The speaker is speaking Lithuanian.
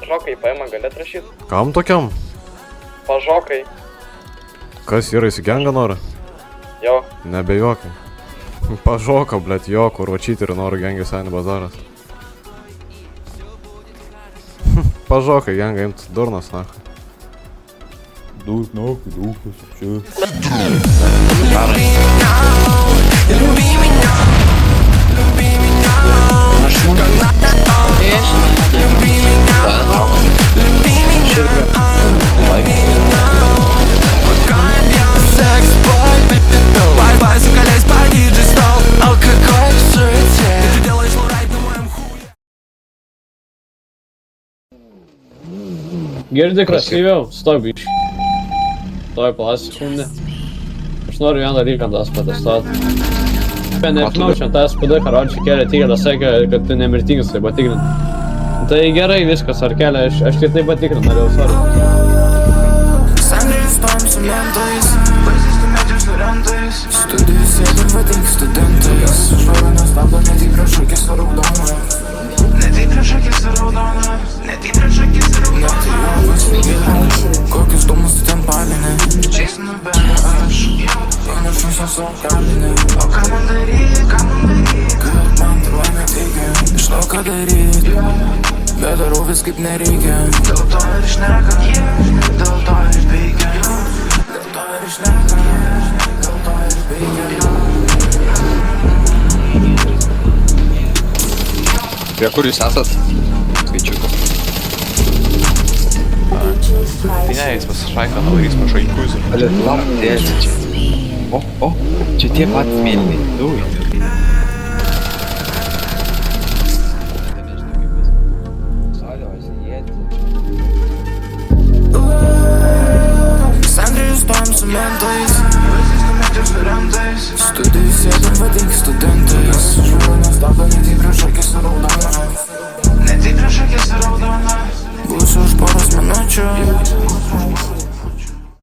Pažokai paima, galėt rašyt. Kam tokiam? Pažokai. Kas yra įsigengą nori? Jo. Nebejokai. Pažoka, blėt, jo, kur vačyti ir nori gengį seni bazaras. Pažokai, gengą imt durnas, na. Durnas, čia. Girdi krasivjau, stok biškį. Stok palas sekundį. Aš noriu vieną dalyką tas patestuoti. Nežinau, čia tą SPD, karočią kėlė tikrą, sakė, kad tu nemirtingas tai patikrinti. Tai gerai viskas, ar kelia, aš tik tai patikrinti norėjau, sorry. Sandrėjus tom su mentais, pažįstu medžius su rentais. Studijų sėdim vadink studentais. Švaronas tapo net į prieš akis su raudona. Net į prieš akis su raudona. Net į prieš akis su raudona. Net į juovas lygiai. Kokius dūmus tu ten palinė. Čeisinu bėga aš. Panašus ant savo kalinė. O ką man daryt, ką man daryt? Kad man laimė teikia. Žinau ką daryt. Bet darau vis kaip nereikia. Dėl to ir šnekam, dėl to ir veikia. Dėl to ir šnekam, dėl to ir veikia. Prie kur jūs esat? Skaičiukas. Tai ne, jis pasišaika, navarys mažai kūzų. Ale, lauk, dėlė čia. O, čia tie patys mėlyniai. Ui. Sandrėjus tom su mentais, pažįstu medžius su rentais. Studijų sėdim vadink studentais. Švaronas tapo net į prieš akis su raudona. Net į prieš akis su raudona. Būsiu už poros minučių.